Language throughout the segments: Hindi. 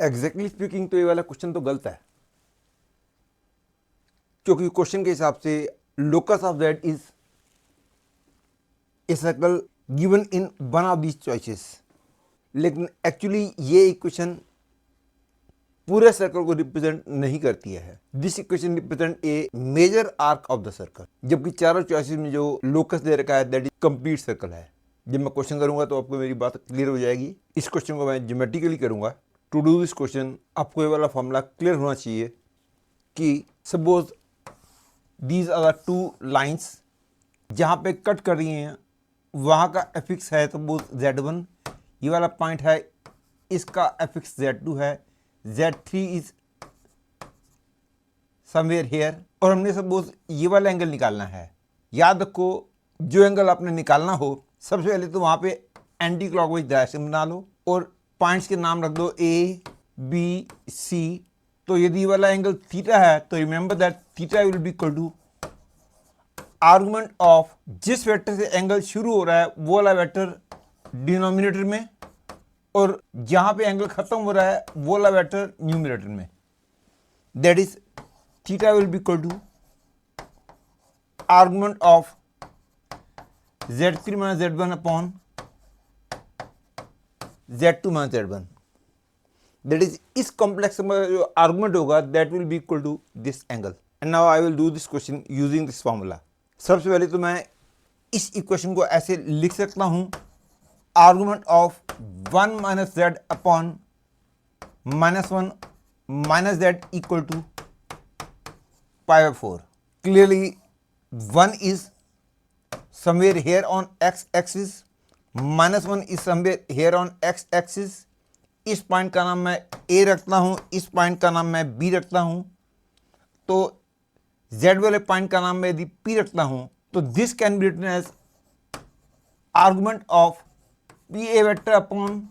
एग्जैक्टली स्पीकिंग तो ये वाला क्वेश्चन तो गलत है, क्योंकि क्वेश्चन के हिसाब से locus of Z is a circle given in one of these choices, लेकिन एक्चुअली ये इक्वेशन पूरे सर्कल को रिप्रेजेंट नहीं करती है। This equation represent a major arc of the circle, जबकि चारों चॉइसेस में जो लोकस दे रखा है दैट इज कंप्लीट सर्कल है। जब मैं क्वेश्चन करूंगा तो आपको मेरी बात क्लियर हो जाएगी। इस क्वेश्चन को मैं ज्योमेट्रिकली करूंगा। टू डू दिस क्वेश्चन आपको ये वाला फॉर्मूला क्लियर होना चाहिए कि suppose these are the two lines, जहाँ पे कट कर रही हैं वहाँ का एफिक्स है सपोज Z1, ये वाला पॉइंट है, इसका एफिक्स Z2 है, Z3 इज समवेयर हेयर, और हमने सपोज ये वाला एंगल निकालना है। याद रखो जो एंगल आपने निकालना हो सबसे पहले तो वहाँ पे एंटी क्लॉकवाइज डायरेक्शन बना लो और पॉइंट्स के नाम रख दो A, B, C। तो यदि ये वाला एंगल थीटा है तो remember that theta will be equal to argument of जिस वेक्टर से एंगल शुरू हो रहा है वो वाला वेक्टर डिनोमिनेटर में, और जहां पे एंगल खत्म हो रहा है वो वाला वेक्टर न्यूमरेटर में। That is theta will be equal to argument of Z3 minus Z1 upon Z2 minus Z1। That is इस कॉम्प्लेक्स में जो आर्गुमेंट होगा that will be equal to this angle. And now I will do this question using this formula. सबसे पहले तो मैं इस इक्वेशन को ऐसे लिख सकता हूं, argument of 1 minus Z upon -1 minus Z equal to π/4। Clearly 1 is somewhere here on x axis, -1 is somewhere here on x axis. इस पॉइंट का नाम मैं A रखता हूं, इस पॉइंट का नाम मैं B रखता हूं। तो Z वाले पॉइंट का नाम मैं यदि P रखता हूं तो this can be written as argument of PA vector upon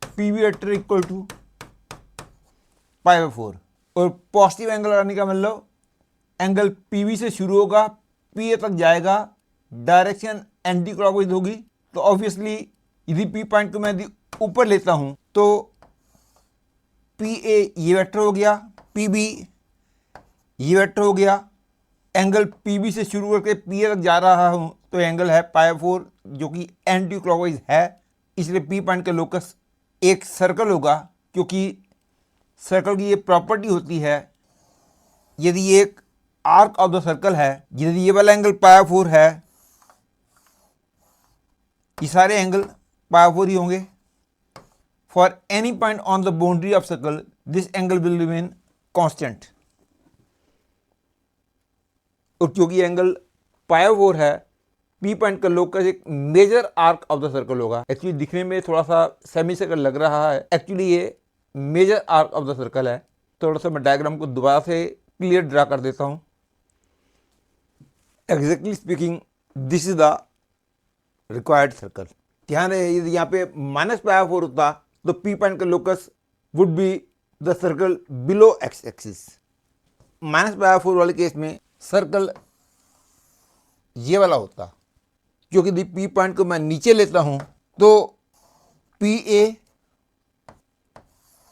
PB vector equal to π/4। और पॉजिटिव एंगल आने का मतलब एंगल PB से शुरू होगा, PA तक जाएगा, डायरेक्शन एंटी क्लॉकवाइज होगी। तो ऑब्वियसली यदि P पॉइंट को मैं यदि ऊपर लेता हूं तो PA ये वेक्टर हो गया, PB ये वेक्टर हो गया, एंगल PB से शुरू करके PA तक जा रहा हूं तो एंगल है π/4 जो कि एंटी क्लॉकवाइज है। इसलिए P पॉइंट का लोकस एक सर्कल होगा, क्योंकि सर्कल की ये प्रॉपर्टी होती है यदि ये एक आर्क ऑफ द सर्कल है, यदि ये वाला एंगल π/4 है, ये सारे एंगल π/4 ही होंगे। For any point on the boundary of circle this angle will remain constant. और क्योंकि एंगल π/4 है, P पॉइंट का लोकस एक major arc of the circle होगा। एक्चुअली दिखने में थोड़ा सा सेमी सर्कल लग रहा है, एक्चुअली ये major arc of the circle है। थोड़ा सा मैं डायग्राम को दोबारा से क्लियर ड्रा कर देता हूं। Exactly speaking this is the required circle. ध्यान रहे यदि यहाँ पे -π/4 होता तो P पॉइंट का locus would be the circle below x axis. -π/4 वाले केस में सर्कल ये वाला होता, क्योंकि यदि P पॉइंट को मैं नीचे लेता हूं तो PA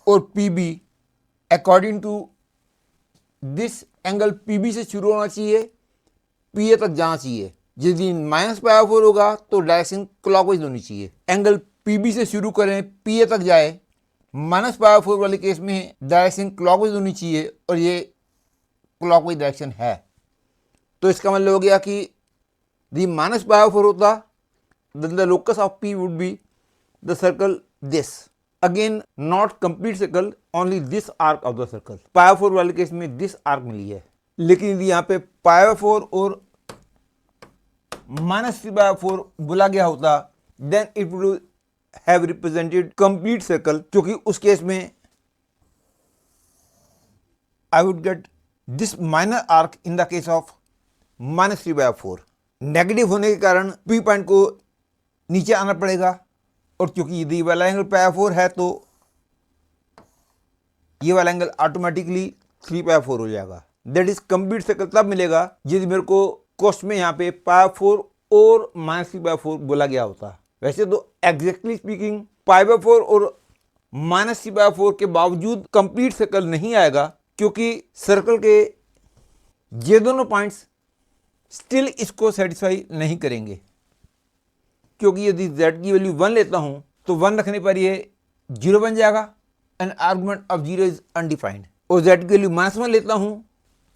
और PB according to this angle PB से शुरू होना चाहिए, PA तक जाना चाहिए। यदि -π/4 होगा तो डायरेक्शन क्लॉकवाइज होनी चाहिए। एंगल PB से शुरू करें PA तक जाए, -π/4 वाले केस में डायरेक्शन क्लॉकवाइज होनी चाहिए और ये क्लॉकवाइज डायरेक्शन है। तो इसका मतलब हो गया कि यदि -π/4 होता then the locus of P would be the circle this, again not complete circle, only this arc of the circle। π/4 वाले केस में this arc मिली है, लेकिन यदि यहाँ पे π/4 और -3/4 बोला गया होता then it would have represented complete circle, क्योंकि उस केस में I would get this minor arc in the case of -3/4। Negative होने के कारण P पॉइंट को नीचे आना पड़ेगा, और क्योंकि यदि वाला एंगल π/4 है तो ये वाला एंगल ऑटोमेटिकली 3/4 हो जाएगा। दैट इज कंप्लीट सर्कल तब मिलेगा यदि मेरे को क्वेश्चन में यहाँ पे π/4 और -3/4 बोला गया होता। वैसे तो एग्जैक्टली स्पीकिंग π/4 और -3/4 के बावजूद कंप्लीट सर्कल नहीं आएगा, क्योंकि सर्कल के ये दोनों पॉइंट्स स्टिल इसको सेटिस्फाई नहीं करेंगे। क्योंकि यदि z की वैल्यू 1 लेता हूं तो 1 रखने पर ये 0 बन जाएगा and argument of 0 is undefined, और z की वैल्यू -1 लेता हूं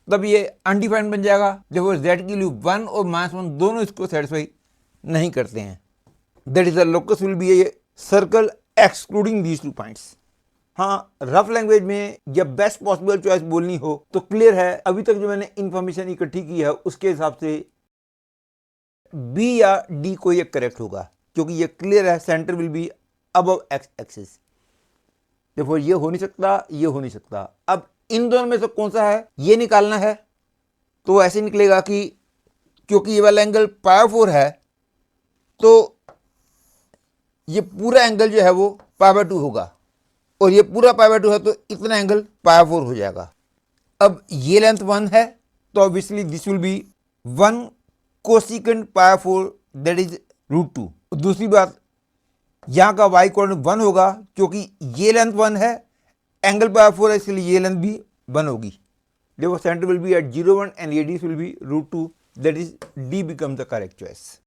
तब ये अनडिफाइंड बन जाएगा। जब z की वैल्यू 1 और -1 दोनों इसको सेटिस्फाई नहीं करते हैं। That is the locus will be a circle excluding these two points. हाँ, रफ लैंग्वेज में जब बेस्ट पॉसिबल चॉइस बोलनी हो तो क्लियर है, अभी तक जो मैंने इंफॉर्मेशन इकट्ठी की है उसके हिसाब से बी या डी कोई एक करेक्ट होगा, क्योंकि ये क्लियर है centre will be above x axis. देखो ये हो नहीं सकता, ये हो नहीं सकता। अब इन दोनों में से कौन सा है ये निकालना है, तो ऐसे निकलेगा कि क्योंकि ये वाला एंगल π/4 है तो ये पूरा एंगल जो है वो π/2 होगा, और ये पूरा π/2 है तो इतना एंगल π/4 हो जाएगा। अब ये लेंथ 1 है तो obviously this will be 1 cosecant π/4 that is √2। दूसरी बात, यहाँ का y कोऑर्डिनेट 1 होगा, क्योंकि ये लेंथ 1 है, एंगल π/4 है, इसलिए ये लेंथ भी 1 होगी। देखो centre will be at 0 1 and radius will be √2, that is D becomes the correct choice।